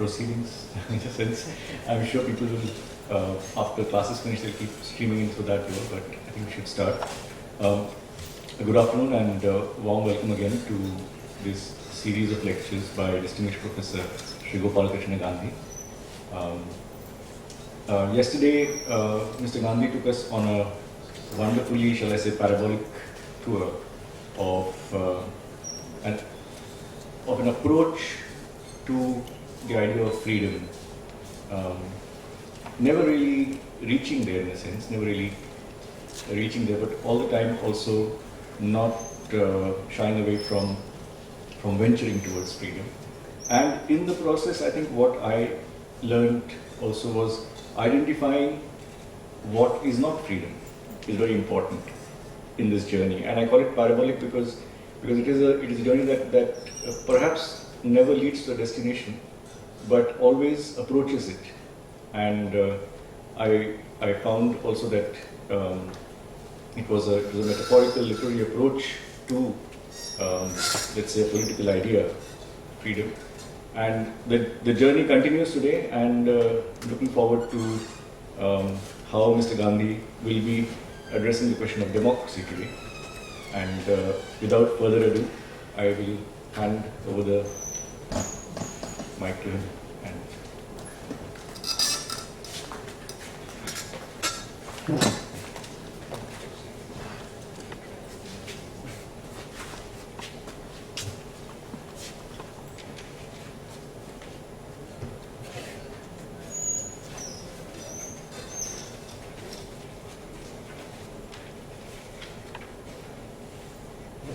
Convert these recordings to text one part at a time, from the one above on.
proceedings in a sense. I'm sure people will, after classes finish, they'll keep streaming into that door, but I think we should start. Good afternoon and warm welcome again to this series of lectures by distinguished Professor Shri Gopal Krishna Gandhi. Yesterday, Mr. Gandhi took us on a wonderfully, shall I say, parabolic tour of an approach to the idea of freedom, never really reaching there in a sense, never really reaching there, but all the time also not shying away from venturing towards freedom. And in the process, I think what I learned also was identifying what is not freedom is very important in this journey. And I call it parabolic because it is a journey that perhaps never leads to a destination, but always approaches it. And I found also that it was a metaphorical, literary approach to, let's say, a political idea, freedom. And the journey continues today, and looking forward to how Mr. Gandhi will be addressing the question of democracy today. And without further ado, I will hand over the mic to him.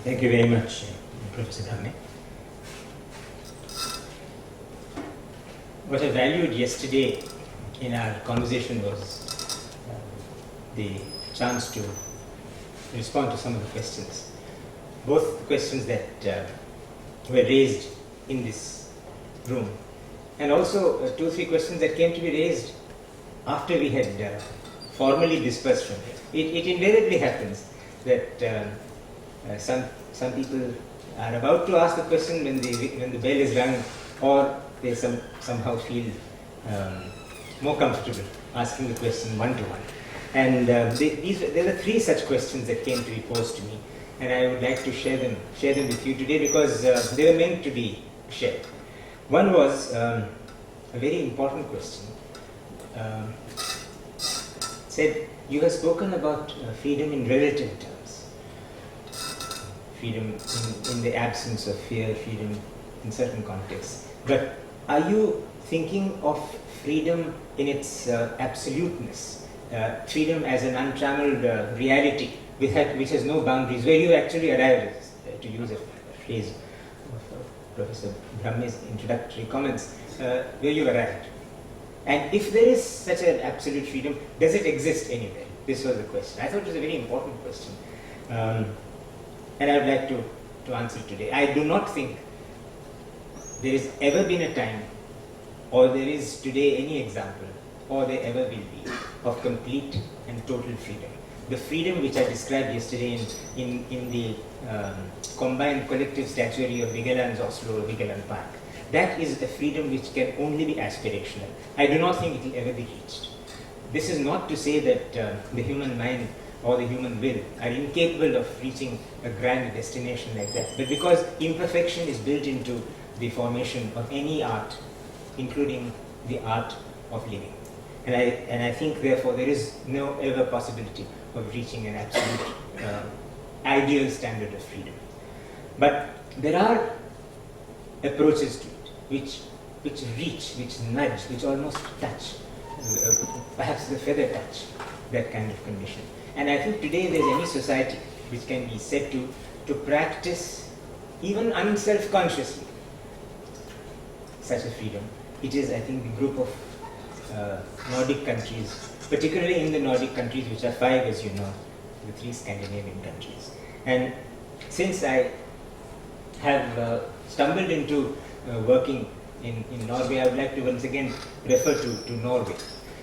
Thank you very much, Professor Gandhi. What I valued yesterday in our conversation was the chance to respond to some of the questions. Both the questions that were raised in this room, and also 2 or 3 questions that came to be raised after we had formally dispersed from here. It invariably happens that some people are about to ask the question when the bell is rung, or they somehow feel more comfortable asking the question one-to-one. And there were 3 such questions that came to be posed to me, and I would like to share them with you today because they were meant to be shared. One was a very important question. Said, you have spoken about freedom in relative terms. Freedom in the absence of fear, freedom in certain contexts. But are you thinking of freedom in its absoluteness? Freedom as an untrammeled reality which has no boundaries, where you actually arrive, to use a phrase of Professor Brahme's introductory comments, where you arrived. And if there is such an absolute freedom, does it exist anywhere? This was the question. I thought it was a very important question. And I would like to answer today. I do not think there has ever been a time, or there is today any example, or there ever will be, of complete and total freedom. The freedom which I described yesterday in the combined collective statuary of Vigeland's Oslo or Vigeland Park, that is a freedom which can only be aspirational. I do not think it will ever be reached. This is not to say that the human mind or the human will are incapable of reaching a grand destination like that. But because imperfection is built into the formation of any art, including the art of living. And I think therefore there is no ever possibility of reaching an absolute ideal standard of freedom. But there are approaches to it which reach, which nudge, which almost touch, perhaps the feather touch, that kind of condition. And I think today there's any society which can be said to practice, even unself-consciously, such a freedom. It is, I think, the group of Nordic countries, particularly in the Nordic countries, which are 5, as you know, the 3 Scandinavian countries. And since I have stumbled into working in Norway, I would like to once again refer to Norway.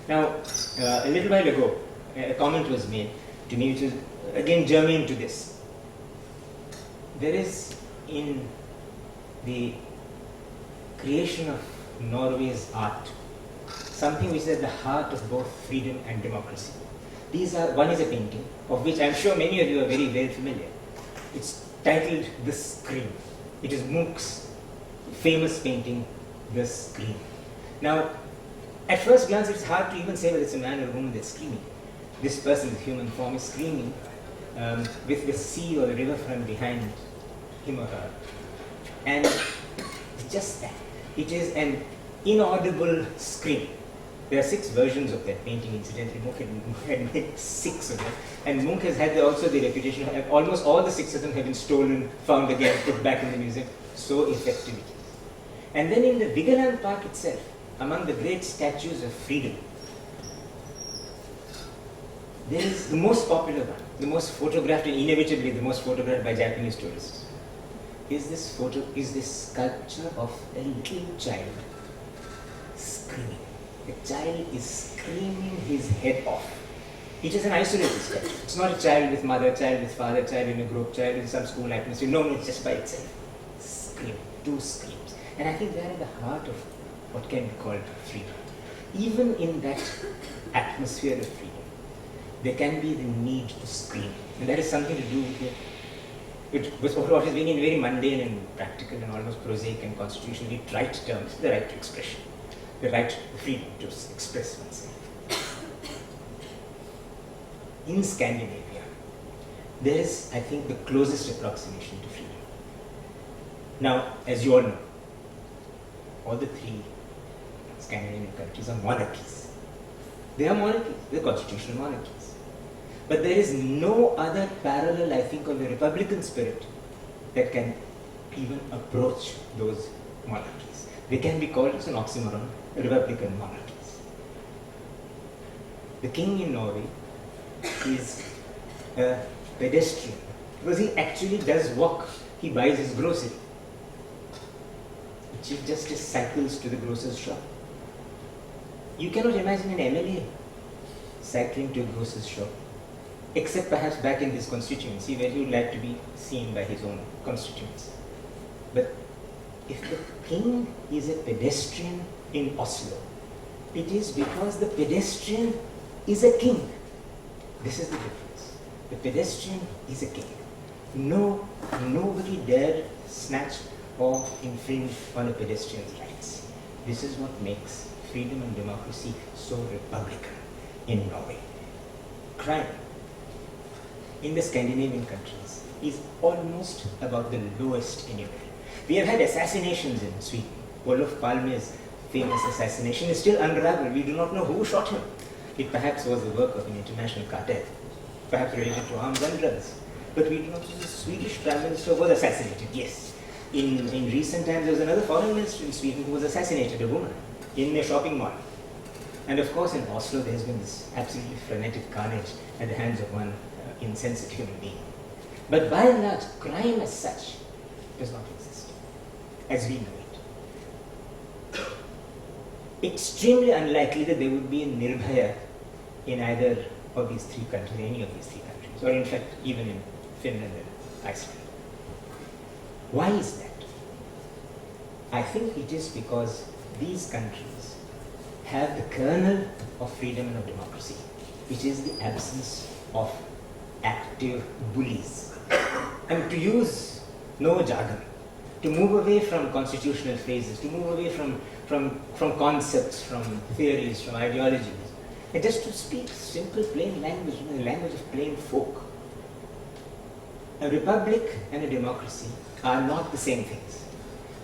Now, a little while ago, a comment was made to me, which is again germane to this. There is in the creation of Norway's art, something which is at the heart of both freedom and democracy. One is a painting, of which I'm sure many of you are very, very familiar. It's titled The Scream. It is Munch's famous painting, The Scream. Now, at first glance, it's hard to even say whether it's a man or a woman that's screaming. This person with human form is screaming with the sea or the riverfront behind him or her. And it's just that. It is an inaudible scream. There are 6 versions of that painting, incidentally. Munch had made 6 of them. And Munch has had also the reputation of almost all the 6 of them have been stolen, found again, put back in the museum. So effective it is. And then in the Vigeland Park itself, among the great statues of freedom, there is the most popular one, the most photographed, and inevitably the most photographed by Japanese tourists, is this sculpture of a little child screaming. The child is screaming his head off. It is an isolated statue. It's not a child with mother, child with father, child in a group, child in some school atmosphere. No, it's just by itself. Screaming, 2 screams. And I think they are at the heart of what can be called freedom. Even in that atmosphere of freedom, there can be the need to scream. And that is something to do with what is being in very mundane and practical and almost prosaic and constitutionally trite terms, the right to expression, the right to freedom to express oneself. In Scandinavia, there is, I think, the closest approximation to freedom. Now, as you all know, all the 3 Scandinavian countries are monarchies. They are monarchies, they are constitutional monarchies. But there is no other parallel, I think, of the republican spirit that can even approach those monarchies. They can be called, as an oxymoron, republican monarchies. The king in Norway is a pedestrian because he actually does walk. He buys his grocery. The Chief Justice cycles to the grocer's shop. You cannot imagine an MLA cycling to a grocer's shop, except perhaps back in his constituency where he would like to be seen by his own constituents. But if the king is a pedestrian in Oslo, it is because the pedestrian is a king. This is the difference. The pedestrian is a king. Nobody dared snatch or infringe on a pedestrian's rights. This is what makes freedom and democracy so republican in Norway. Crime in the Scandinavian countries is almost about the lowest anywhere. We have had assassinations in Sweden. Olof Palme's famous assassination is still unraveled. We do not know who shot him. It perhaps was the work of an international cartel, perhaps related to arms and drugs. But we do not know the Swedish Prime Minister was assassinated, yes. In recent times, there was another foreign minister in Sweden who was assassinated, a woman, in a shopping mall. And of course, in Oslo, there has been this absolutely frenetic carnage at the hands of one insensitive human being. But by and large, crime as such does not exist, as we know it. Extremely unlikely that there would be a Nirbhaya in either of these 3 countries, any of these 3 countries, or in fact, even in Finland and Iceland. Why is that? I think it is because these countries have the kernel of freedom and of democracy, which is the absence of active bullies. And to use no jargon, to move away from constitutional phrases, to move away from concepts, from theories, from ideologies, and just to speak simple, plain language, the language of plain folk. A republic and a democracy are not the same things.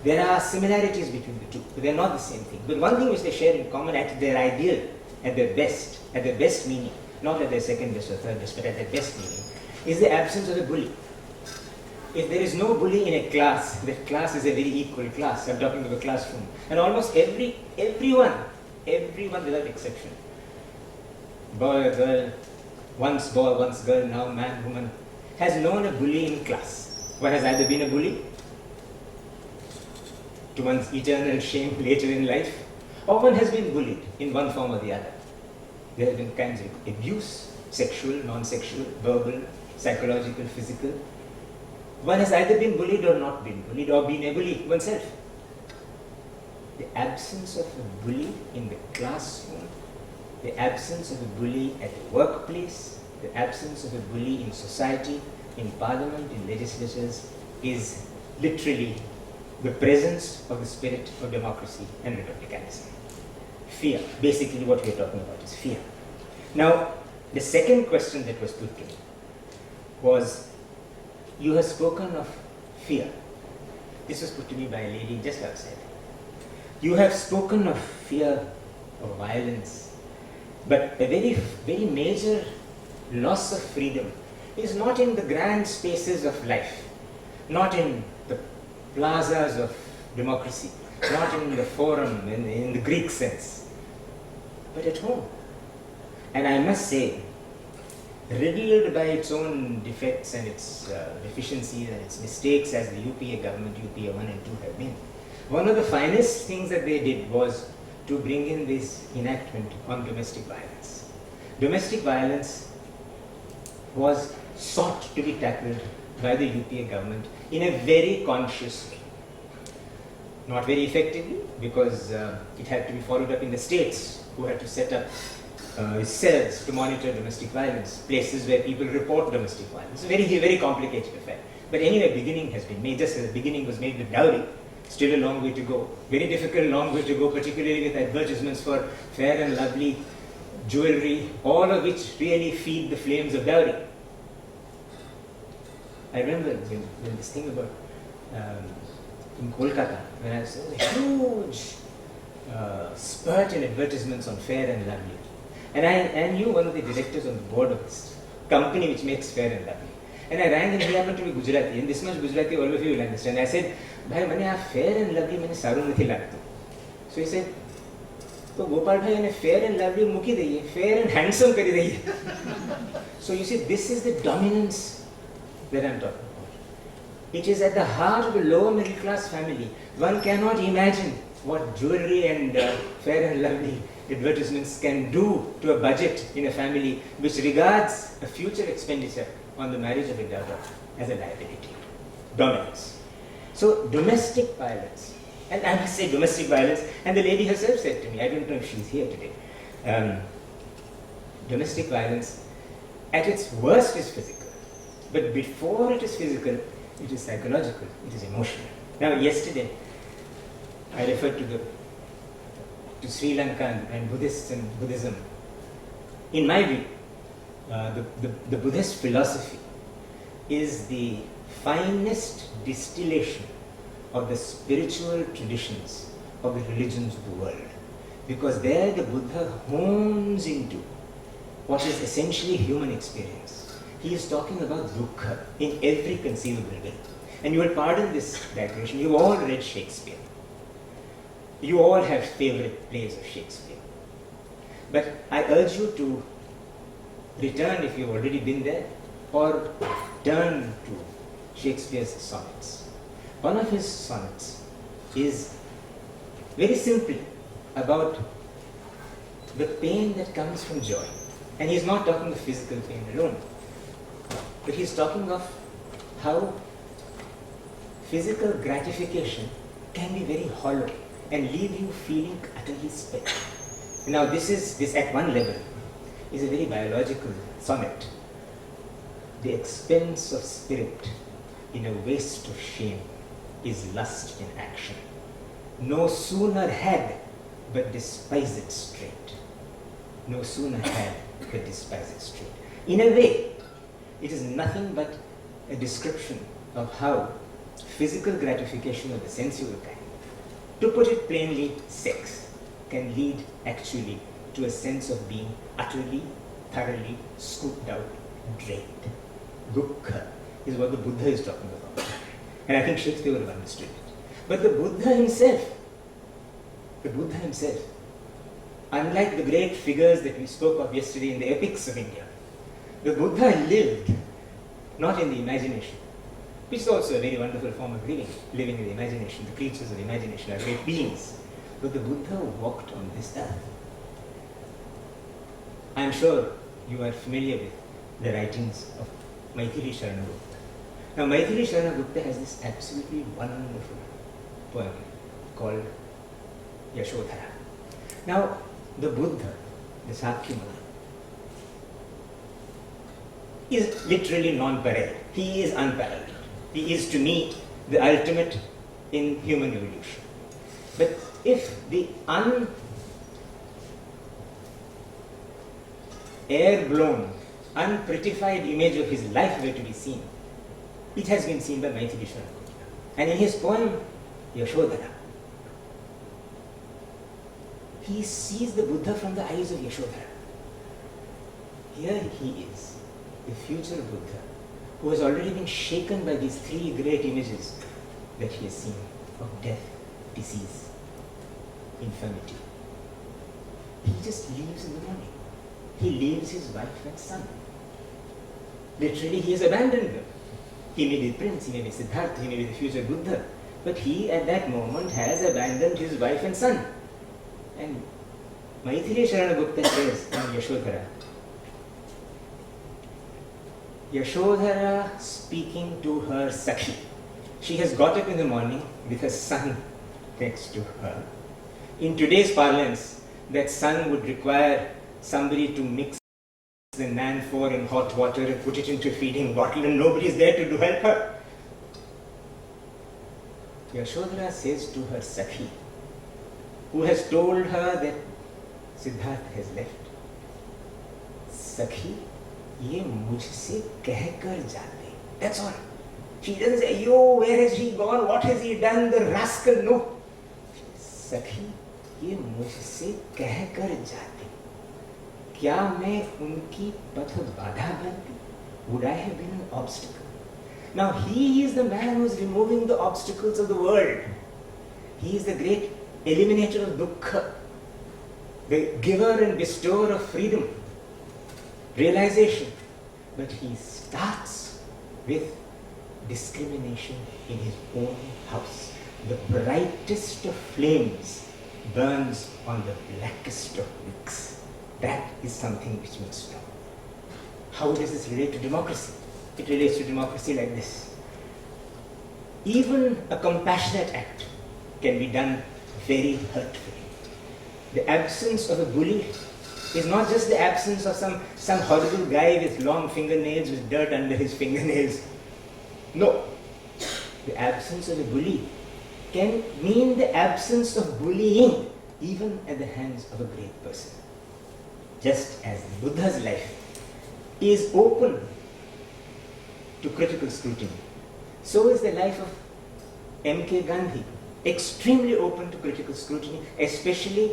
There are similarities between the two, but they are not the same thing. But one thing which they share in common at their ideal, at their best meaning, not at their second best or third best, but at their best meaning, is the absence of a bully. If there is no bully in a class, that class is a very equal class. I'm talking of a classroom. And almost everyone without exception, boy or girl, once boy, once girl, now man, woman, has known a bully in class. One has either been a bully to one's eternal shame later in life, or one has been bullied in one form or the other. There have been kinds of abuse, sexual, non-sexual, verbal, psychological, physical. One has either been bullied or not been bullied, or been a bully oneself. the absence of a bully in the classroom, the absence of a bully at the workplace, the absence of a bully in society, in parliament, in legislatures, is literally the presence of the spirit of democracy and republicanism. Fear. Basically what we are talking about is fear. Now, the second question that was put to me was, you have spoken of fear. This was put to me by a lady just outside. You have spoken of fear, of violence, but a very, very major loss of freedom is not in the grand spaces of life, not in the plazas of democracy, not in the forum in the Greek sense, but at home. And I must say, riddled by its own defects and its deficiencies and its mistakes, as the UPA government, UPA 1 and 2 have been, one of the finest things that they did was to bring in this enactment on domestic violence. Domestic violence was sought to be tackled by the UPA government in a very conscious way. Not very effectively, because it had to be followed up in the states, who had to set up cells to monitor domestic violence, places where people report domestic violence. It's a very, very complicated affair. But anyway, beginning has been made, just as the beginning was made with dowry. Still a long way to go. Very difficult, long way to go, particularly with advertisements for fair and lovely jewelry, all of which really feed the flames of dowry. I remember when this thing about in Kolkata, when I saw a huge spurt in advertisements on fair and lovely. And I knew one of the directors on the board of this company which makes fair and lovely. And I rang him, he happened to be Gujarati, and this much Gujarati all of you will understand. I said, Bhai, mane aa fair and lovely mane saru nathi lagtu. So he said, तो गोपाल भाई ने fair and lovely मुकी दइए, fair and handsome करी दइए. So you see, this is the dominance that I am talking about. It is at the heart of a lower middle class family. One cannot imagine what jewelry and fair and lovely advertisements can do to a budget in a family which regards a future expenditure on the marriage of a daughter as a liability. Dominance. So domestic violence, and I must say domestic violence, and the lady herself said to me, I don't know if she's here today, domestic violence at its worst is physical, but before it is physical, it is psychological, it is emotional. Now yesterday, I referred to Sri Lanka and Buddhists and Buddhism. In my view, the Buddhist philosophy is the finest distillation of the spiritual traditions of the religions of the world. Because there the Buddha hones into what is essentially human experience. He is talking about dukkha in every conceivable way. And you will pardon this digression, you all read Shakespeare. You all have favorite plays of Shakespeare. But I urge you to return, if you've already been there, or turn to Shakespeare's sonnets. One of his sonnets is very simply about the pain that comes from joy. And he's not talking of physical pain alone, but he's talking of how physical gratification can be very hollow and leave you feeling utterly spent. Now this at one level is a very biological sonnet. The expense of spirit in a waste of shame is lust in action. No sooner had, but despise it straight. No sooner had, but despise it straight. In a way, it is nothing but a description of how physical gratification of the sensual kind, to put it plainly, sex, can lead actually to a sense of being utterly, thoroughly scooped out, drained. Dukkha is what the Buddha is talking about. And I think Shakespeare would have understood it. But the Buddha himself, unlike the great figures that we spoke of yesterday in the epics of India, the Buddha lived not in the imagination, which is also a very wonderful form of living in the imagination. The creatures of the imagination are great beings. But the Buddha walked on this earth. I am sure you are familiar with the writings of Maithili Sharanagupta. Now Maithili Sharanagupta has this absolutely wonderful poem called Yashodhara. Now, the Buddha, the Sakyamuni, is literally non-parallel. He is unparalleled. He is, to me, the ultimate in human evolution. But if the air-blown, unprettified image of his life were to be seen, it has been seen by Maithili Sharana Gupta. And in his poem, Yashodhara, he sees the Buddha from the eyes of Yashodhara. Here he is, the future Buddha, who has already been shaken by these three great images that he has seen of death, disease, infirmity. He just leaves in the morning. He leaves his wife and son. Literally, he has abandoned them. He may be Prince, he may be Siddhartha, he may be the future Buddha, but he at that moment has abandoned his wife and son. And Maithili Sharana Gupta says on Yashodhara, Yashodhara speaking to her Sakhi. She has got up in the morning with her son next to her. In today's parlance, that son would require somebody to mix the nan-4 in hot water and put it into a feeding bottle, and nobody is there to help her. Yashodhara says to her Sakhi, who has told her that Siddhartha has left, Sakhi, ye mujhse kehkar jate. That's all. She doesn't say, yo, where has he gone? What has he done? The rascal. No. Sakhi, ye mujhse kehkar jate. क्या मैं उनकी पथ बाधा बनती? Would I have been an obstacle? Now he is the man who is removing the obstacles of the world. He is the great eliminator of dukkha, the giver and bestower of freedom, realization. But he starts with discrimination in his own house. The brightest of flames burns on the blackest of wicks. That is something which must know. How does this relate to democracy? It relates to democracy like this. Even a compassionate act can be done very hurtfully. The absence of a bully is not just the absence of some horrible guy with long fingernails with dirt under his fingernails. No. The absence of a bully can mean the absence of bullying, even at the hands of a great person. Just as the Buddha's life is open to critical scrutiny, so is the life of M.K. Gandhi extremely open to critical scrutiny, especially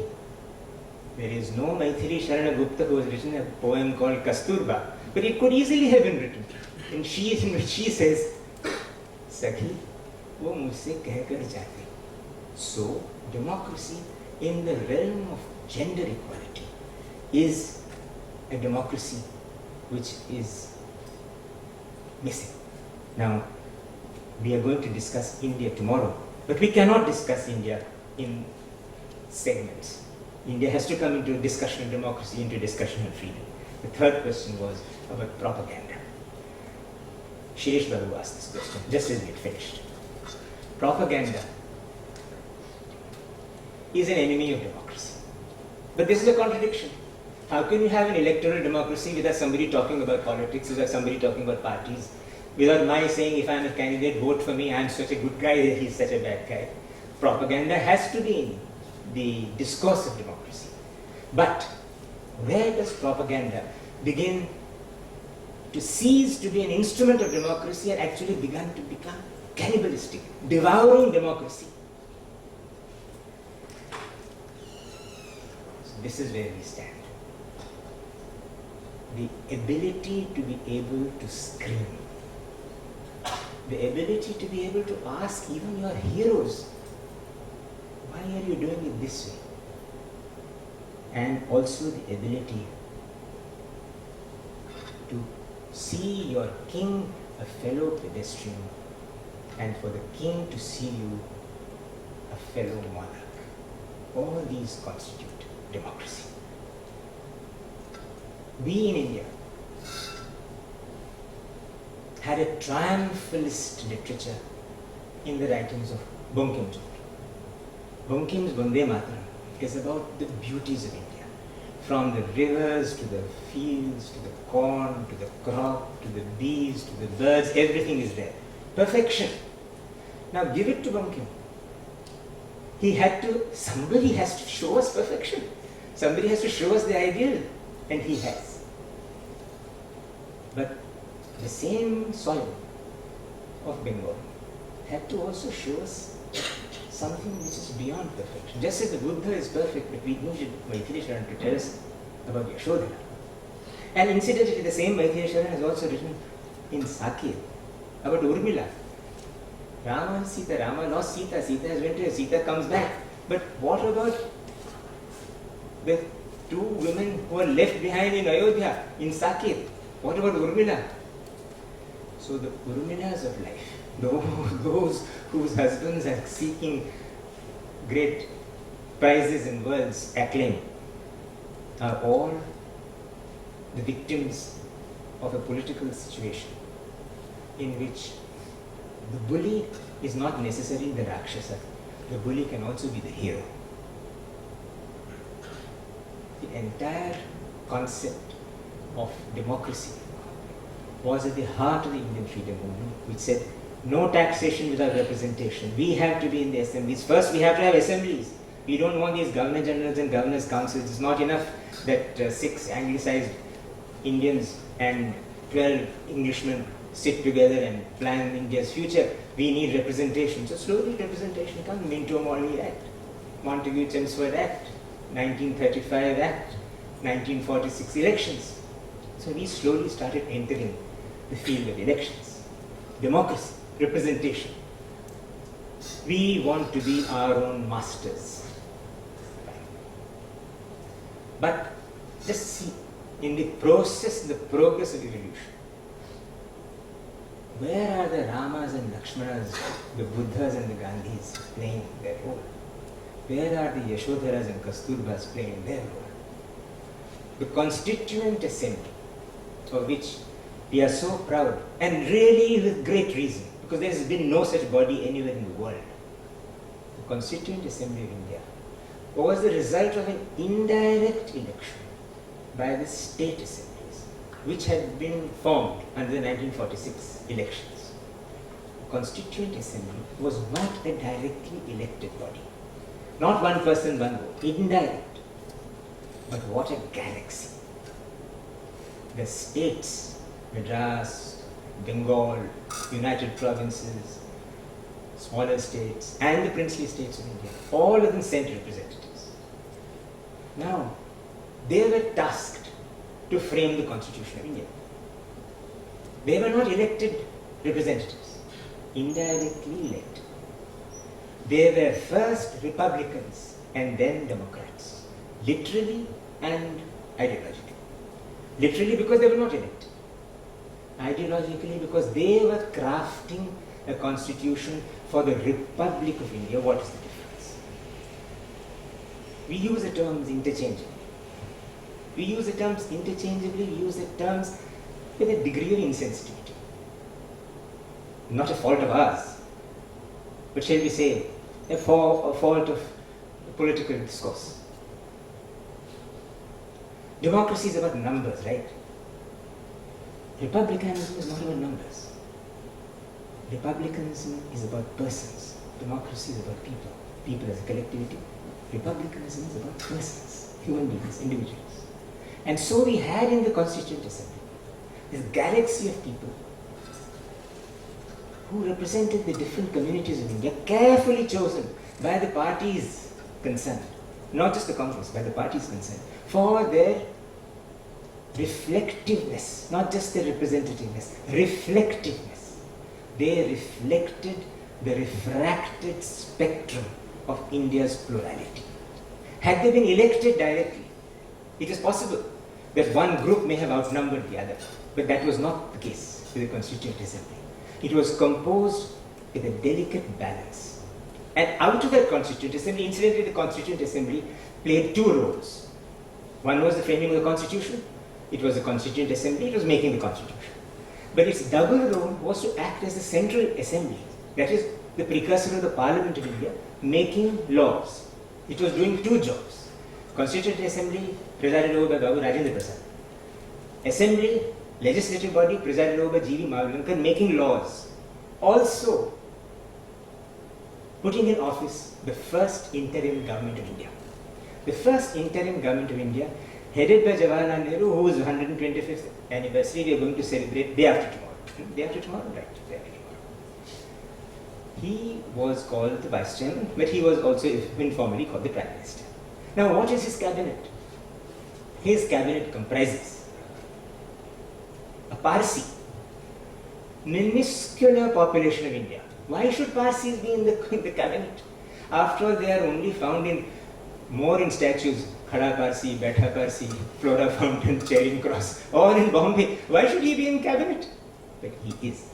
there is no Maithili Sharana Gupta who has written a poem called Kasturba, but it could easily have been written. In which she says, Sakhi, wo mujhse kehkar jate. So, democracy in the realm of gender equality is a democracy which is missing. Now, we are going to discuss India tomorrow, but we cannot discuss India in segments. India has to come into a discussion of democracy, into a discussion of freedom. The third question was about propaganda. Shirish Babu asked this question just as we had finished. Propaganda is an enemy of democracy. But this is a contradiction. How can you have an electoral democracy without somebody talking about politics, without somebody talking about parties, without my saying, if I'm a candidate, vote for me, I'm such a good guy, he's such a bad guy. Propaganda has to be in the discourse of democracy. But where does propaganda begin to cease to be an instrument of democracy and actually begun to become cannibalistic, devouring democracy? So this is where we stand. The ability to be able to scream, the ability to be able to ask even your heroes, why are you doing it this way? And also the ability to see your king a fellow pedestrian and for the king to see you a fellow monarch. All these constitute democracy. We in India had a triumphalist literature in the writings of Bankim Chandra. Bankim's Vande Mataram is about the beauties of India. From the rivers to the fields, to the corn, to the crop, to the bees, to the birds, everything is there. Perfection. Now give it to Bankim. Somebody has to show us perfection. Somebody has to show us the ideal, and he has. But the same soil of Bengal had to also show us something which is beyond perfection. Just as the Buddha is perfect, but we need Maitreya Sharan to tell us about Yashodhara. And incidentally, the same Maitreya Sharan has also written in Sakya about Urmila. Rama and Sita. Rama lost Sita. Sita has went to Sita comes back. But what about the two women who were left behind in Ayodhya, in Sakya? What about Urmila? So the Urmilas of life, those whose husbands are seeking great prizes and world's acclaim, are all the victims of a political situation in which the bully is not necessarily the Rakshasa. The bully can also be the hero. The entire concept of democracy was at the heart of the Indian freedom movement, which said no taxation without representation. We have to be in the assemblies. First, we have to have assemblies. We don't want these governor generals and governors councils. It's not enough that 6 anglicized Indians and 12 Englishmen sit together and plan India's future. We need representation. So slowly representation comes. Minto-Morley Act, Montagu-Chelmsford Act, 1935 Act, 1946 elections. So we slowly started entering the field of elections, democracy, representation. We want to be our own masters. But just see, in the process, the progress of evolution, where are the Ramas and Lakshmanas, the Buddhas and the Gandhis playing their role? Where are the Yashodharas and Kasturbas playing their role? The Constituent Assembly, for which we are so proud, and really with great reason, because there has been no such body anywhere in the world. The Constituent Assembly of India was the result of an indirect election by the state assemblies, which had been formed under the 1946 elections. The Constituent Assembly was not a directly elected body. Not one person, one vote, indirect. But what a galaxy. The states, Madras, Bengal, United Provinces, smaller states, and the princely states of India, all of them sent representatives. Now, they were tasked to frame the Constitution of India. They were not elected representatives, indirectly elected. They were first Republicans and then Democrats, literally and ideologically. Literally because they were not elected. Ideologically because they were crafting a constitution for the Republic of India. What is the difference? We use the terms interchangeably. We use the terms interchangeably, we use the terms with a degree of insensitivity. Not a fault of ours, but shall we say, a fault of political discourse. Democracy is about numbers, right? Republicanism is not about numbers. Republicanism is about persons. Democracy is about people. People as a collectivity. Republicanism is about persons, human beings, individuals. And so we had in the Constituent Assembly this galaxy of people who represented the different communities of India, carefully chosen by the parties concerned, not just the Congress, by the parties concerned, for their reflectiveness, not just their representativeness, reflectiveness. They reflected the refracted spectrum of India's plurality. Had they been elected directly, it is possible that one group may have outnumbered the other, but that was not the case with the Constituent Assembly. It was composed with a delicate balance. And out of that Constituent Assembly, incidentally, the Constituent Assembly played two roles. One was the framing of the Constitution. It was the Constituent Assembly, it was making the Constitution. But its double role was to act as the Central Assembly, that is, the precursor of the Parliament of India, making laws. It was doing two jobs. Constituent Assembly presided over by Babu Rajendra Prasad. Assembly, legislative body presided over by G.V. Mavlankar, making laws. Also putting in office the first interim government of India. The first interim government of India, headed by Jawaharlal Nehru, whose 125th anniversary we are going to celebrate day after tomorrow. Day after tomorrow? Right, day after tomorrow. He was called the Vice Chairman, but he was also informally called the Prime Minister. Now, what is his cabinet? His cabinet comprises a Parsi, minuscule population of India. Why should Parsis be in the cabinet? After all, they are only found more in statues, Khada Parsi, Baitha Parsi, Flora Fountain, Charing Cross, all in Bombay. Why should he be in cabinet? But he is.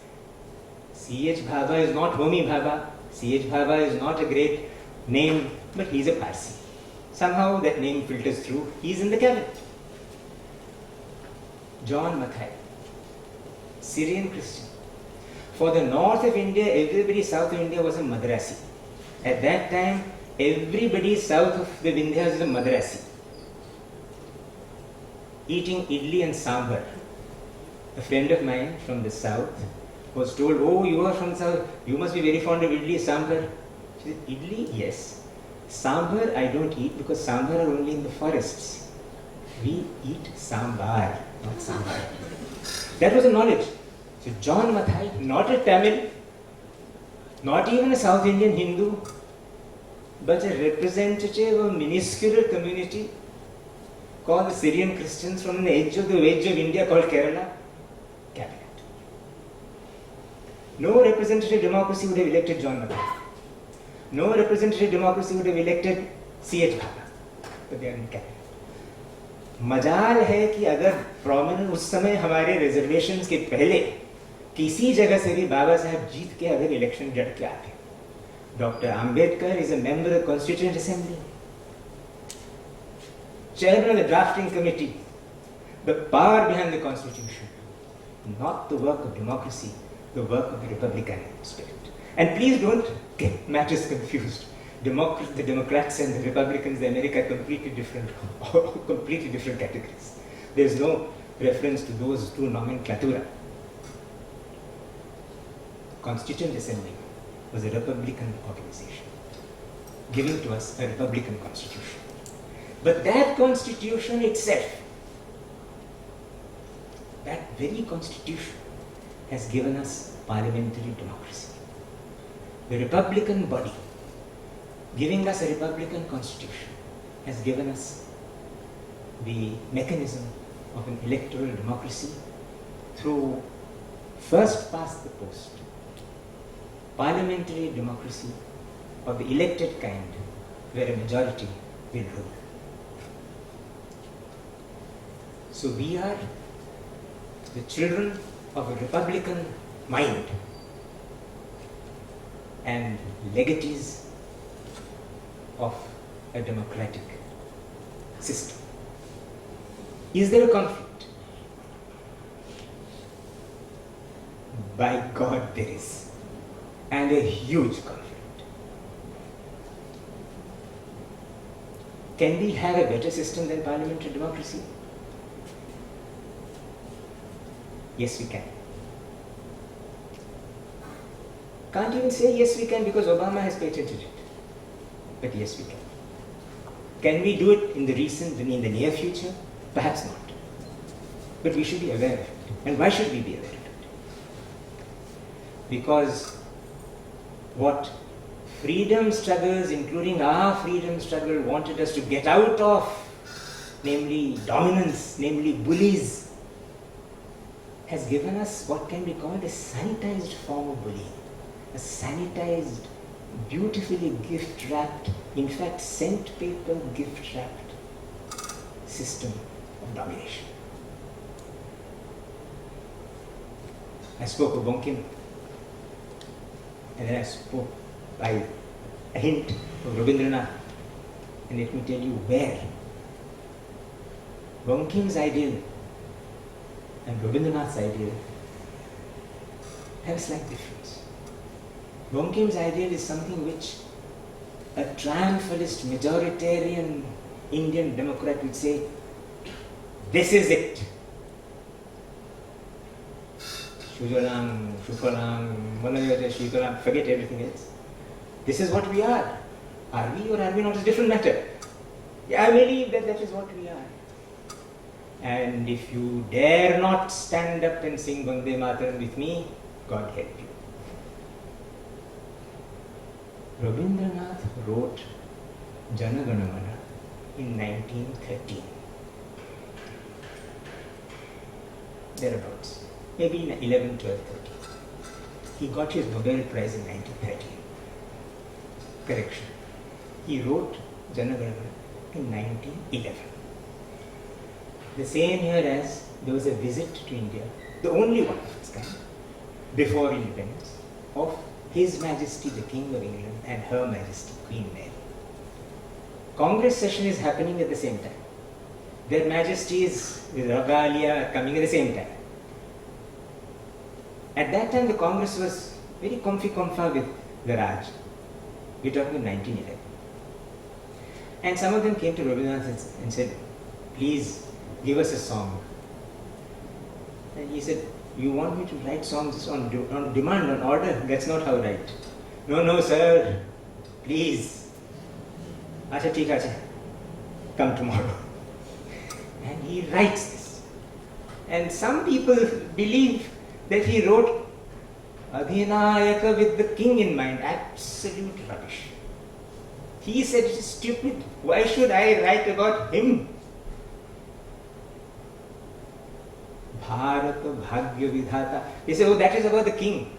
C.H. Bhabha is not Homi Bhabha. C.H. Bhabha is not a great name, but he is a Parsi. Somehow that name filters through. He is in the cabinet. John Mathai, Syrian Christian. For the north of India, everybody south of India was a Madrasi. At that time, everybody south of the Vindhyas was a Madrasi. Eating idli and sambar. A friend of mine from the south was told, "Oh, you are from the south, you must be very fond of idli, sambar." She said, "Idli, yes. Sambar I don't eat because sambar are only in the forests. We eat sambar, not sambar." That was the knowledge. So John Mathai, not a Tamil, not even a South Indian Hindu, but a representative of a minuscule community called the Syrian Christians from the edge of India called Kerala, cabinet. No representative democracy would have elected John Mathai. No representative democracy would have elected C.H. Bhabha, but they are in cabinet. मजाल है कि अगर prominent उस समय हमारे reservations के पहले किसी जगह से भी बाबा साहब जीत के अगर इलेक्शन लड़ के आते. Doctor Ambedkar is a member of constituent assembly, chairman of the drafting committee, the power behind the constitution, not the work of democracy, the work of the republican spirit. And please don't get matters confused. The Democrats and the Republicans in America are completely different categories. There is no reference to those two nomenclatura. Constituent Assembly was a Republican organization, giving to us a Republican constitution. But that constitution itself, that very constitution, has given us parliamentary democracy. The Republican body, giving us a Republican constitution, has given us the mechanism of an electoral democracy through first past the post, parliamentary democracy of the elected kind, where a majority will rule. So we are the children of a Republican mind and legatees of a democratic system. Is there a conflict? By God, there is, and a huge conflict. Can we have a better system than parliamentary democracy? Yes, we can. Can't even say yes, we can because Obama has patented it. But yes, we can. Can we do it in the near future? Perhaps not. But we should be aware of it. And why should we be aware of it? Because what freedom struggles, including our freedom struggle, wanted us to get out of, namely dominance, namely bullies, has given us what can be called a sanitized form of bullying. A sanitized, beautifully gift-wrapped, in fact scent paper gift-wrapped system of domination. I spoke of Bankim, and then I spoke by a hint of Rabindranath, and let me tell you where. Bankim's ideal and Rabindranath's ideal have a slight difference. Bankim ideal is something which a triumphalist, majoritarian Indian Democrat would say, this is it. Shujalam, Shukalam, Manayata, Shikalam, forget everything else. This is what we are. Are we or are we not? It's a different matter. Yeah, I believe that that is what we are. And if you dare not stand up and sing Vande Mataram with me, God help you. Rabindranath wrote Jana Gana Mana in 1913. Thereabouts. Maybe in 11, 12, 13. He got his Nobel Prize in 1913. Correction. He wrote Jana Gana Mana in 1911. The same year as there was a visit to India, the only one of its kind, before independence, of His Majesty the King of England and Her Majesty Queen Mary. Congress session is happening at the same time. Their Majesties with regalia are coming at the same time. At that time, the Congress was very comfy with the Raj. We're talking about 1911. And some of them came to Rabindranath and said, please give us a song. And he said, you want me to write songs on demand, on order? That's not how I write. No, sir. Please. Acha, theek acha. Come tomorrow. And he writes this. And some people believe that he wrote Adhinayaka with the king in mind. Absolute rubbish. He said it is stupid. Why should I write about him? Bharata Bhagya Vidhata. They say, oh, that is about the king.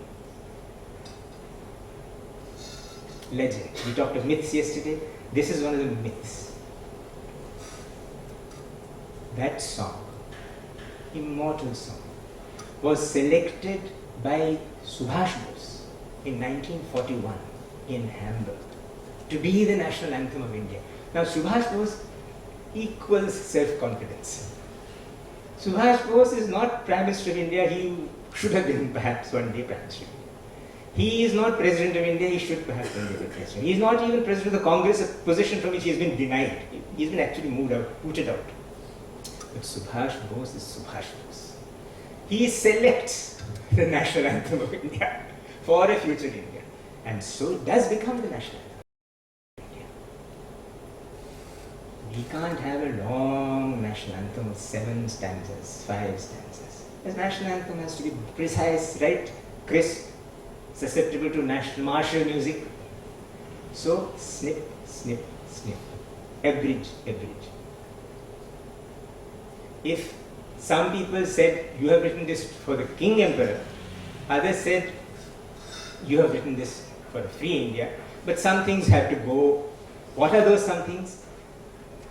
Legend. We talked of myths yesterday. This is one of the myths. That song, immortal song, was selected by Subhash Bose in 1941 in Hamburg to be the national anthem of India. Now, Subhash Bose equals self-confidence. Subhash Bose is not Prime Minister of India. He should have been perhaps one day Prime Minister of India. He is not President of India. He should perhaps one day be President. He is not even President of the Congress, a position from which he has been denied. He has been actually moved out, hooted out. But Subhash Bose is Subhash Bose. He selects the national anthem of India for a future India. And so it does become the national anthem of India. We can't have a long national anthem with 7 stanzas, 5 stanzas. The national anthem has to be precise, right, crisp, susceptible to national martial music. So, snip, snip, snip. Abridge, abridge. If some people said, you have written this for the King Emperor, others said, you have written this for a free India, but some things have to go. What are those some things?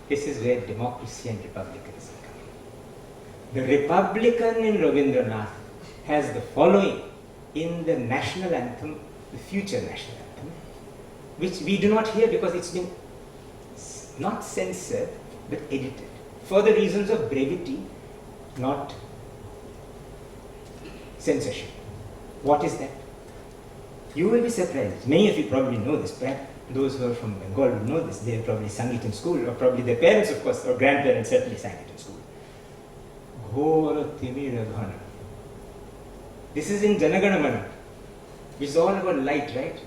This is where democracy and republicanism come in. The Republican in Rabindranath has the following in the national anthem, the future national anthem, which we do not hear because it's been not censored but edited for the reasons of brevity, not censorship. What is that? You will be surprised. Many of you probably know this. Perhaps those who are from Bengal will know this. They have probably sung it in school, or probably their parents, of course, or grandparents certainly sang it in school. Ghora Timira Ghana. This is in Jana Gana Mana, which is all about light, right?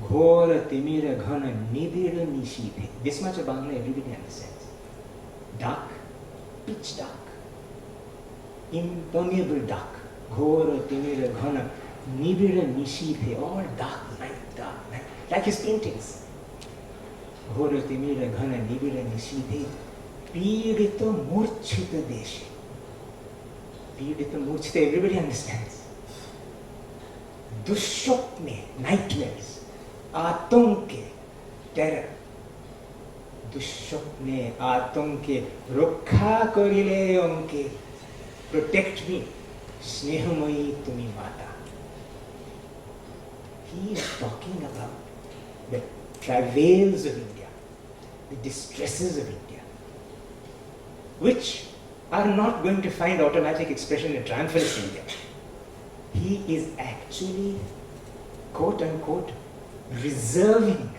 Ghora Timira Ghana Nibira Nishite. This much of Bangla everybody understands. Dark, pitch dark, impermeable dark. Ghora Timira Ghana Nibira Nishite. All dark night, like his paintings. Ghora Timira Ghana Nibira Nishite. Pidita Murchita Deshi. Pidita Murchita, everybody understands. Dushopne, nightmares. Atonke, terror. Dushopne, atonke, rokha korile onke. Protect me. Snehamoyi tumi mata. He is talking about the travails of India, the distresses of India, which are not going to find automatic expression in triumphalist India. He is actually quote unquote, reserving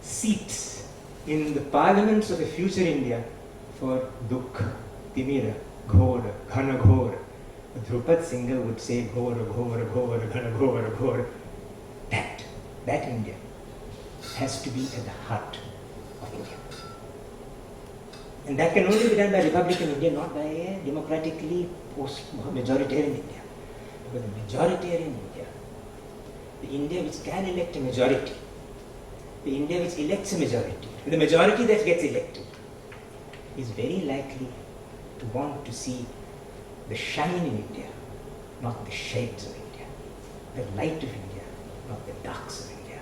seats in the parliaments of a future India for Dukha, Timira, Ghora, Ghana Ghora. Drupad Singh would say Ghora, Ghora, Ghora, Ghana Ghora, Ghora. That India has to be at the heart of India. And that can only be done by Republican India, not by a democratically majoritarian India. Because the majoritarian India, the India which can elect a majority, the India which elects a majority, and the majority that gets elected, is very likely to want to see the shine in India, not the shades of India, the light of India, not the darks of India,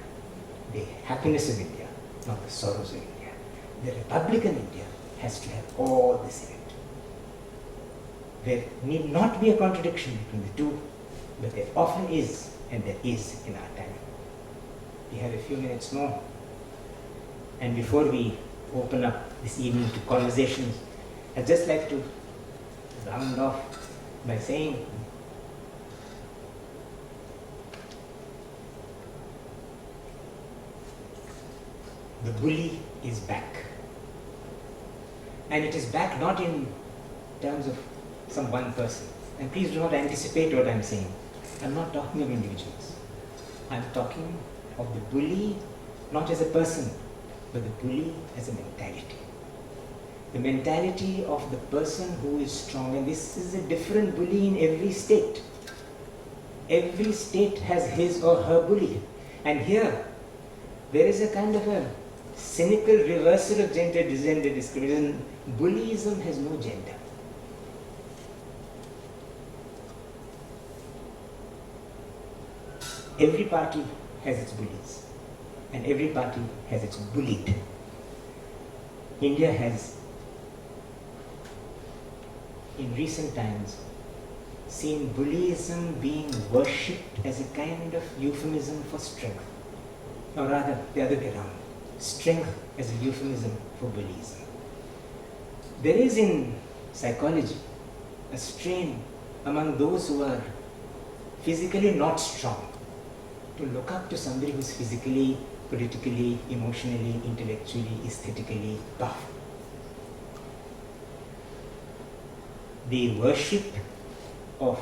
the happiness of India, not the sorrows of India. The Republican India has to have all this in it. There need not be a contradiction between the two, but there often is, and there is in our time. We have a few minutes more, and before we open up this evening to conversations, I'd just like to round off by saying the bully is back. And it is back not in terms of some one person. And please do not anticipate what I'm saying. I'm not talking of individuals. I'm talking of the bully not as a person, but the bully as a mentality. The mentality of the person who is strong. And this is a different bully in every state. Every state has his or her bully. And here, there is a kind of a cynical reversal of gender discrimination. Bullyism has no gender. Every party has its bullies, and every party has its bullied. India has, in recent times, seen bullyism being worshipped as a kind of euphemism for strength, or rather the other way around, strength as a euphemism for bullyism. There is in psychology a strain among those who are physically not strong to look up to somebody who's physically, politically, emotionally, intellectually, aesthetically buff. The worship of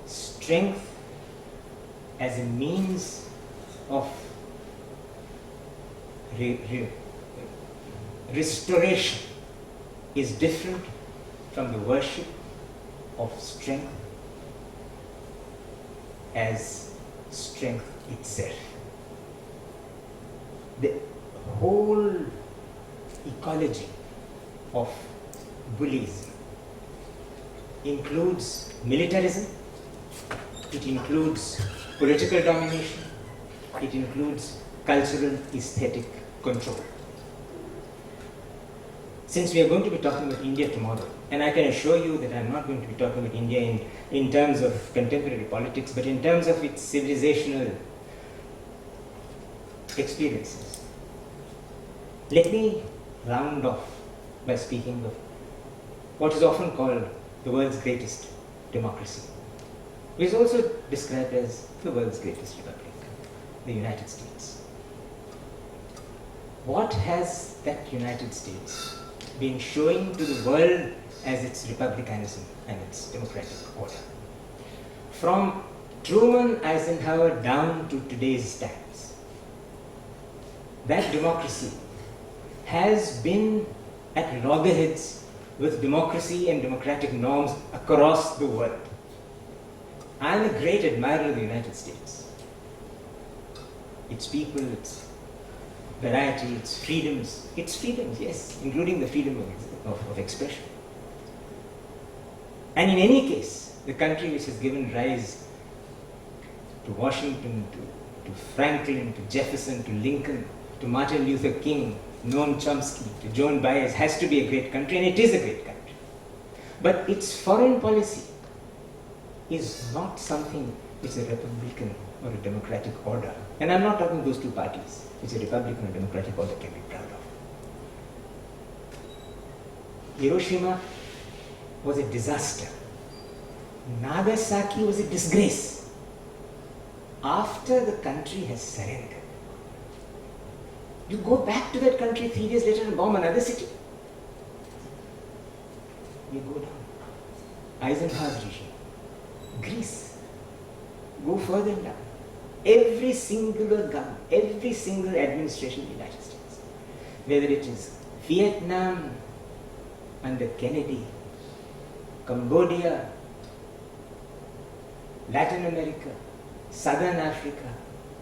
strength as a means of restoration is different from the worship of strength as strength itself. The whole ecology of bullyism includes militarism, it includes political domination, it includes cultural aesthetic control. Since we are going to be talking about India tomorrow, and I can assure you that I'm not going to be talking about India in terms of contemporary politics, but in terms of its civilizational experiences. Let me round off by speaking of what is often called the world's greatest democracy. It is also described as the world's greatest republic, the United States. What has that United States been showing to the world as its republicanism and its democratic order? From Truman Eisenhower down to today's times, that democracy has been at loggerheads with democracy and democratic norms across the world. I am a great admirer of the United States. Its people, its variety, its freedoms, yes, including the freedom of expression. And in any case, the country which has given rise to Washington, to Franklin, to Jefferson, to Lincoln, to Martin Luther King, Noam Chomsky, to Joan Baez, has to be a great country, and it is a great country. But its foreign policy is not something which a republican or a democratic order, and I'm not talking those two parties, which a republican or democratic order can be proud of. Hiroshima was a disaster. Nagasaki was a disgrace. after the country has surrendered. You go back to that country 3 days later and bomb another city. You go down. Eisenhower's regime. Greece. Go further down. Every single government, every single administration in the United States, whether it is Vietnam under Kennedy, Cambodia, Latin America, Southern Africa,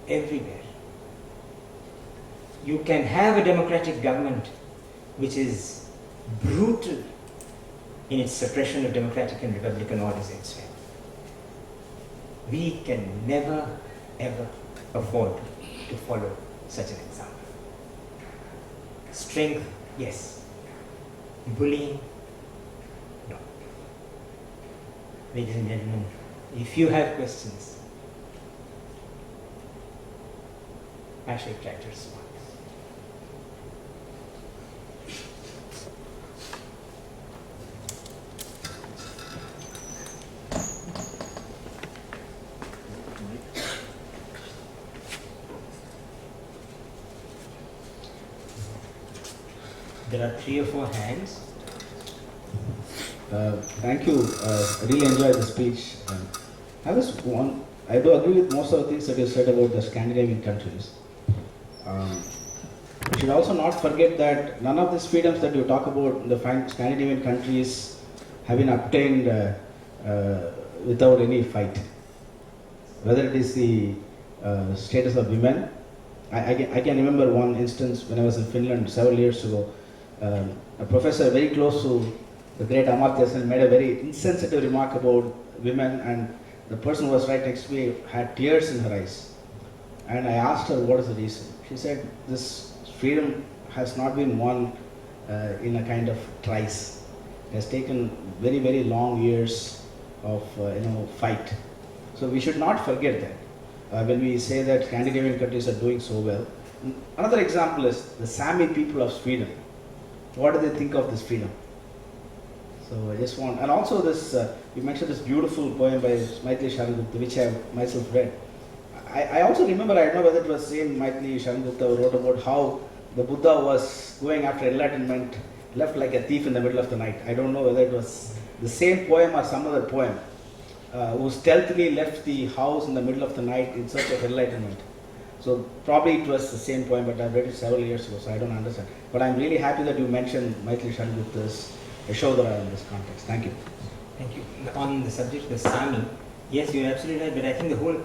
everywhere. You can have a democratic government which is brutal in its suppression of democratic and republican orders elsewhere. We can never ever afford to follow such an example. Strength, yes. Bullying, no. Ladies and gentlemen, if you have questions, I shall try to respond. There are 3 or 4 hands. Thank you. I really enjoyed the speech. I do agree with most of the things that you said about the Scandinavian countries. We should also not forget that none of these freedoms that you talk about in the Scandinavian countries have been obtained without any fight. Whether it is the status of women, I can remember one instance when I was in Finland several years ago. A professor very close to the great Amartya Sen made a very insensitive remark about women, and the person who was right next to me had tears in her eyes. And I asked her what is the reason. She said this freedom has not been won in a kind of trice. It has taken very, very long years of fight. So we should not forget that when we say that Scandinavian countries are doing so well. Another example is the Sami people of Sweden. What do they think of this freedom? So I just want, and also this, you mentioned this beautiful poem by Maithili Sharangupta, which I have myself read. I also remember, I don't know whether it was same Maithili Sharangupta who wrote about how the Buddha was going after enlightenment, left like a thief in the middle of the night. I don't know whether it was the same poem or some other poem, who stealthily left the house in the middle of the night in search of enlightenment. So probably it was the same poem, but I've read it several years ago, so I don't understand. But I'm really happy that you mentioned Maithili Sharangupta's Yashodhara in this context. Thank you. Thank you. On the subject of the Sami, yes, you're absolutely right, but I think the whole,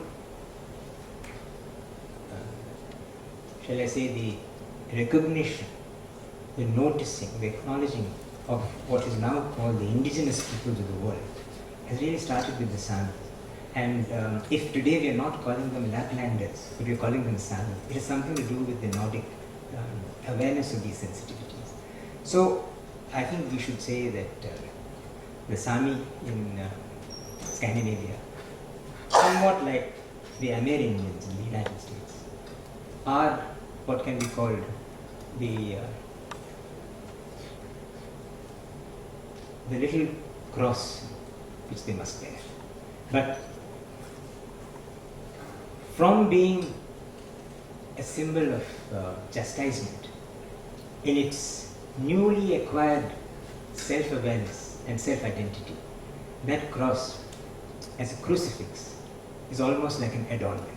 shall I say, the recognition, the noticing, the acknowledging of what is now called the indigenous peoples of the world has really started with the Sami. And if today we are not calling them Laplanders, but we are calling them Sami, it has something to do with the Nordic awareness of these sensitivities. So I think we should say that the Sami in Scandinavia, somewhat like the Amerindians in the United States, are what can be called the little cross which they must bear. But from being a symbol of chastisement, in its newly acquired self-awareness and self-identity, that cross as a crucifix is almost like an adornment.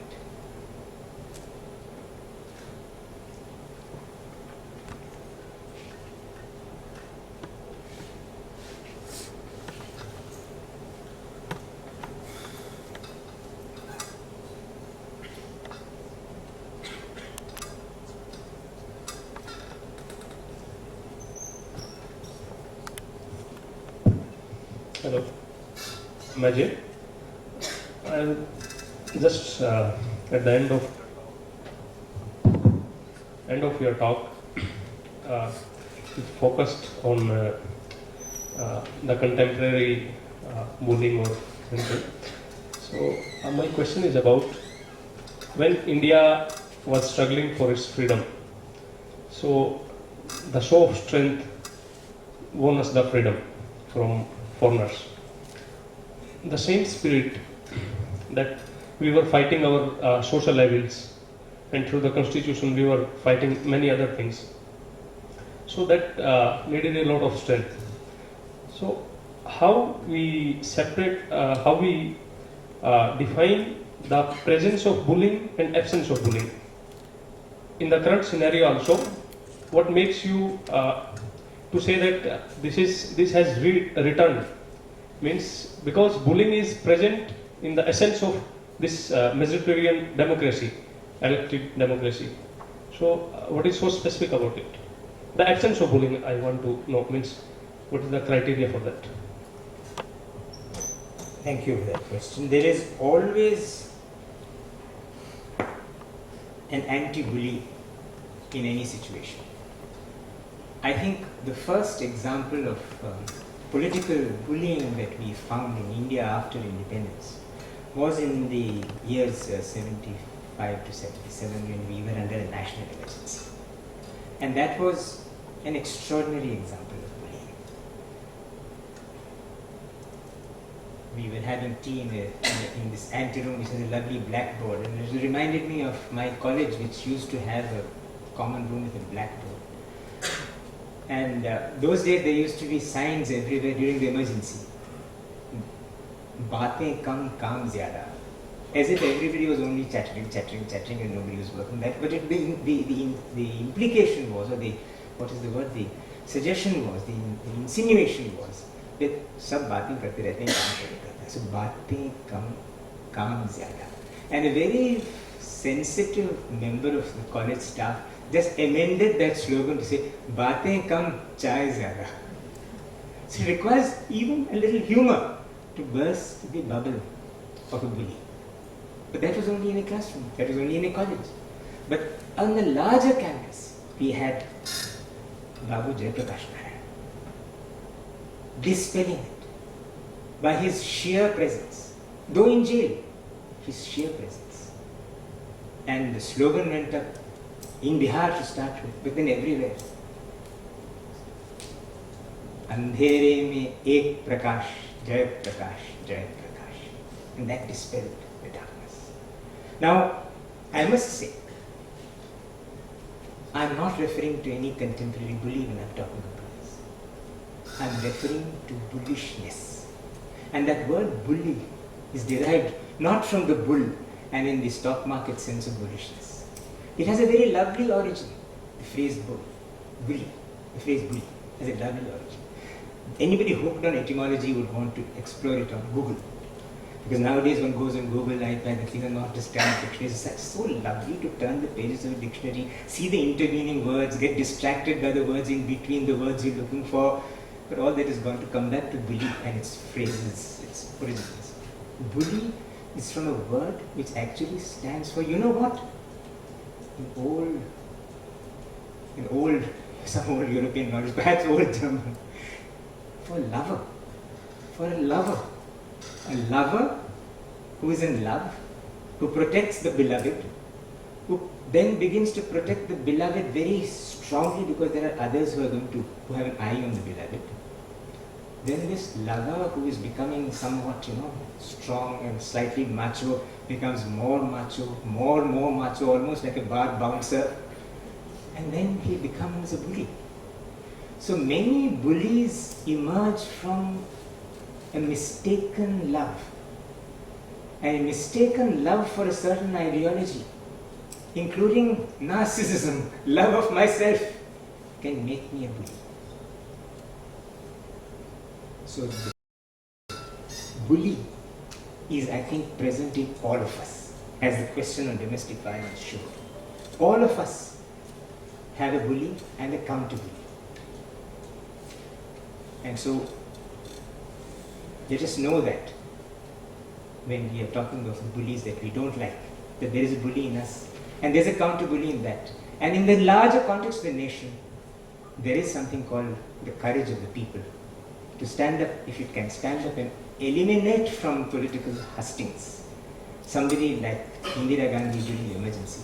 Hello, Majid. I'm just at the end of your talk, it focused on the contemporary bullying or something. So my question is about when India was struggling for its freedom. So the show of strength won us the freedom from foreigners. The same spirit that we were fighting our social evils, and through the constitution we were fighting many other things. So that needed a lot of strength. So how we separate, how we define the presence of bullying and absence of bullying. In the current scenario also, what makes you to say that this has returned means because bullying is present in the essence of this majoritarian democracy, elected democracy. So what is so specific about it? The absence of bullying, I want to know, means what is the criteria for that? Thank you for that question. There is always an anti-bully in any situation. I think the first example of political bullying that we found in India after independence was in the years 75 to 77 when we were under a national emergency. And that was an extraordinary example of bullying. We were having tea in this anteroom, which has a lovely blackboard, and it reminded me of my college, which used to have a common room with a blackboard. And those days there used to be signs everywhere during the emergency. Baatein kam, kaam zyada. As if everybody was only chattering and nobody was working. That, but the implication was, or the, what is the word, the suggestion was, the insinuation was that sab baatein karte rehte hain, kaam kare karta hai. So baatein kam, kaam zyada. And a very sensitive member of the college staff just amended that slogan to say, Baatein kam, chai zyada. So it requires even a little humor to burst the bubble of a bully. But that was only in a classroom, that was only in a college. But on the larger canvas, we had Babu Jayaprakash Narayan dispelling it by his sheer presence. Though in jail, his sheer presence. And the slogan went up in Bihar to start with, but then everywhere. Andhere mein ek prakash, jay prakash, jay prakash. And that dispelled the darkness. Now, I must say, I am not referring to any contemporary bully when I am talking about bullies. I am referring to bullishness. And that word bully is derived not from the bull and in the stock market sense of bullishness. It has a very lovely origin. The phrase bully, the phrase bully has a lovely origin. Anybody hooked on etymology would want to explore it on Google. Because nowadays one goes on Google, I find the thing not just turn dictionaries. It's so lovely to turn the pages of a dictionary, see the intervening words, get distracted by the words in between the words you're looking for. But all that is going to come back to bully and its phrases, its origins. Bully is from a word which actually stands for, you know what? Some old European knowledge, perhaps old German, for lover, for a lover. A lover who is in love, who protects the beloved, who then begins to protect the beloved very strongly because there are others who have an eye on the beloved. Then this lover who is becoming somewhat, strong and slightly macho, becomes more macho, more macho, almost like a bar bouncer. And then he becomes a bully. So many bullies emerge from a mistaken love. And a mistaken love for a certain ideology, including narcissism, love of myself, can make me a bully. So the bully is, I think, present in all of us, as the question on domestic violence showed. All of us have a bully and a counter-bully. And so, let us know that when we are talking of bullies that we don't like, that there is a bully in us, and there is a counter-bully in that. And in the larger context of the nation, there is something called the courage of the people to stand up, if it can stand up and eliminate from political hustings somebody like Indira Gandhi during the emergency.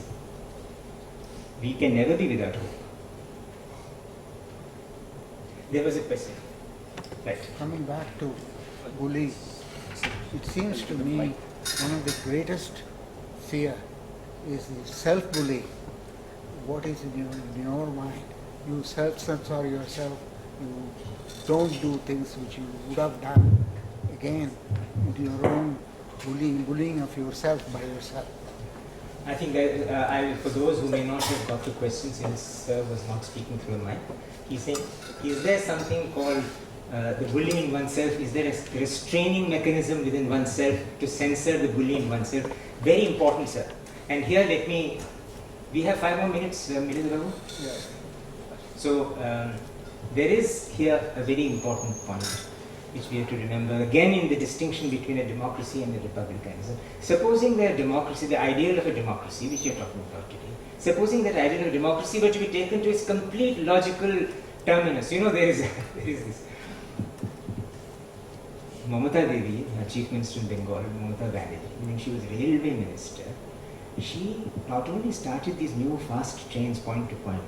We can never be without hope. There was a question. Right. Coming back to bullying, it seems to me one of the greatest fear is the self-bullying. What is in your mind? You self-censor yourself. You don't do things which you would have done again into your own bullying of yourself by yourself. I think that for those who may not have got the question, since Sir was not speaking through the mic, he's saying, is there something called the bullying in oneself? Is there a restraining mechanism within oneself to censor the bullying in oneself? Very important, sir. And here we have 5 more minutes, Milita Babu. Yeah. So there is here a very important point which we have to remember, again in the distinction between a democracy and a republicanism. Supposing that democracy, the ideal of a democracy, which we are talking about today, supposing that ideal of democracy were to be taken to its complete logical terminus, there is this. Mamata Devi, Chief Minister in Bengal, Mamata Banerjee, when she was railway minister, she not only started these new fast trains point to point,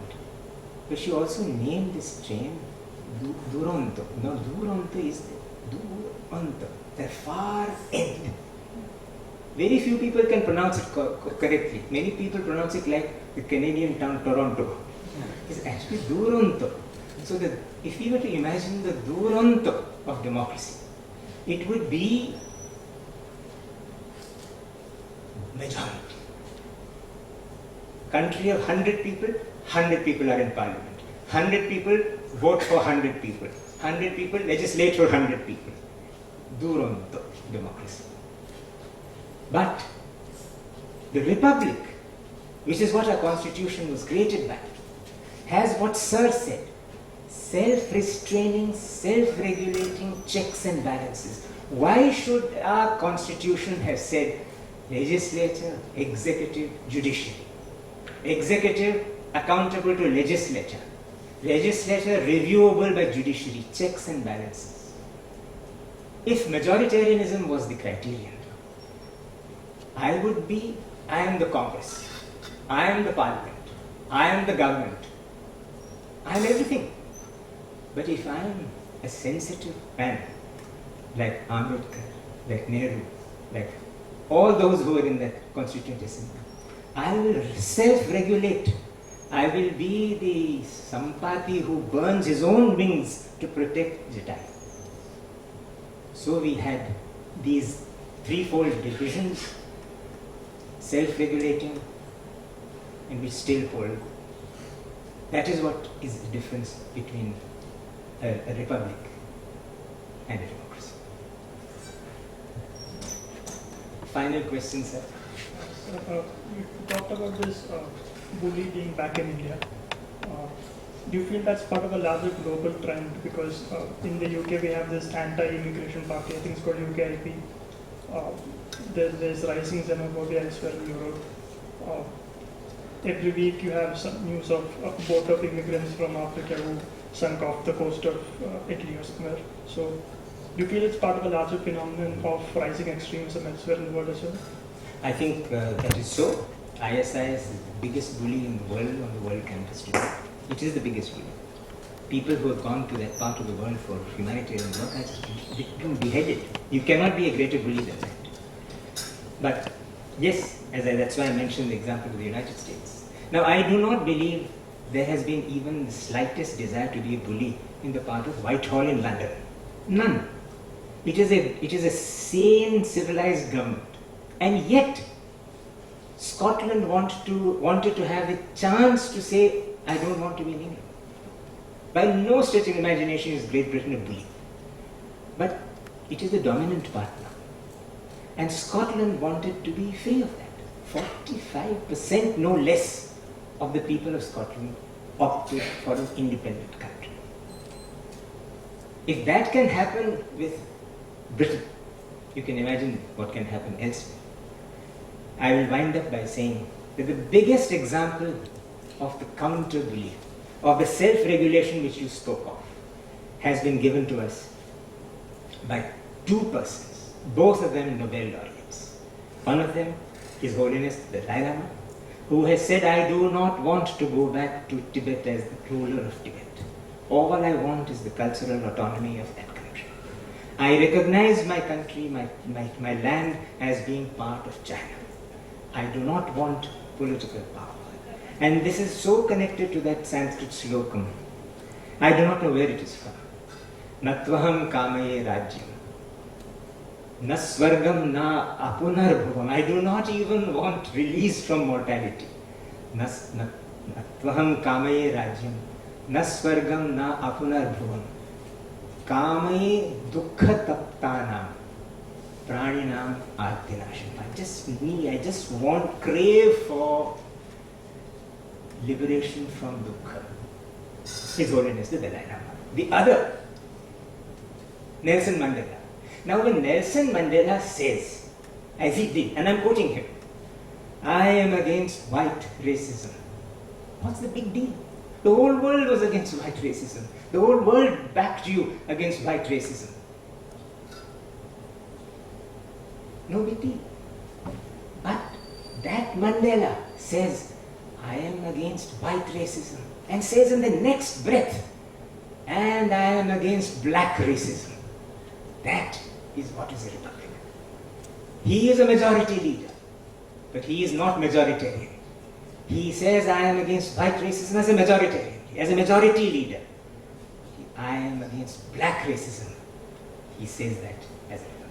but she also named this train Duronto. No, Duronto is Duronto, the far end. Very few people can pronounce it correctly. Many people pronounce it like the Canadian town Toronto. It's actually Duronto. So if we were to imagine the Duronto of democracy, it would be majority. Country of 100 people, 100 people are in parliament. 100 people vote for 100 people. 100 people legislate for 100 people. Duronto democracy. But the republic, which is what our constitution was created by, has what Sir said, self-restraining, self-regulating checks and balances. Why should our constitution have said legislature, executive, judiciary? Executive accountable to legislature. Legislature reviewable by judiciary, checks and balances. If majoritarianism was the criterion, I am the Congress, I am the Parliament, I am the government, I am everything. But if I am a sensitive man, like Ambedkar, like Nehru, like all those who are in that Constituent Assembly, I will self-regulate. I will be the Sampati who burns his own wings to protect Jatai. So we had these threefold divisions, self-regulating, and we still hold. That is what is the difference between a republic and a democracy. Final question, sir. You talked about this bully being back in India. Do you feel that's part of a larger global trend? Because in the UK we have this anti-immigration party, I think it's called UKIP. There's rising xenophobia elsewhere in Europe. Every week you have some news of a boat of immigrants from Africa who sunk off the coast of Italy or somewhere. So do you feel it's part of a larger phenomenon of rising extremism elsewhere in the world as well? I think that is so. ISI is the biggest bully in the world on the world campus today. It is the biggest bully. People who have gone to that part of the world for humanitarian work have been beheaded. You cannot be a greater bully than that. But yes, that's why I mentioned the example of the United States. Now, I do not believe there has been even the slightest desire to be a bully in the part of Whitehall in London. None. It is a sane, civilized government. And yet, Scotland wanted to have a chance to say, I don't want to be in England. By no stretch of imagination is Great Britain a bully. But it is the dominant partner. And Scotland wanted to be free of that. 45%, no less, of the people of Scotland opted for an independent country. If that can happen with Britain, you can imagine what can happen elsewhere. I will wind up by saying that the biggest example of the counter-belief, of the self-regulation which you spoke of, has been given to us by two persons, both of them Nobel laureates. One of them, His Holiness the Dalai Lama, who has said, I do not want to go back to Tibet as the ruler of Tibet. All I want is the cultural autonomy of that country. I recognize my country, my land as being part of China. I do not want political power. And this is so connected to that Sanskrit slokam. I do not know where it is from. Natvaham kamaye rajyam. Na swargam na apunarbhavam. I do not even want release from mortality. Natvaham kamaye rajyam. Na swargam na apunarbhavam. Kamaye dukkha taptanam. Praninam artinasham. I just crave for liberation from dukkha. His Holiness the Dalai Lama. The other, Nelson Mandela. Now when Nelson Mandela says, as he did, and I'm quoting him, I am against white racism. What's the big deal? The whole world was against white racism. The whole world backed you against white racism. No big deal. But that Mandela says, I am against white racism, and says in the next breath, and I am against black racism. That is what is a republic. He is a majority leader, but he is not majoritarian. He says, I am against white racism as a majoritarian, as a majority leader. I am against black racism. He says that as a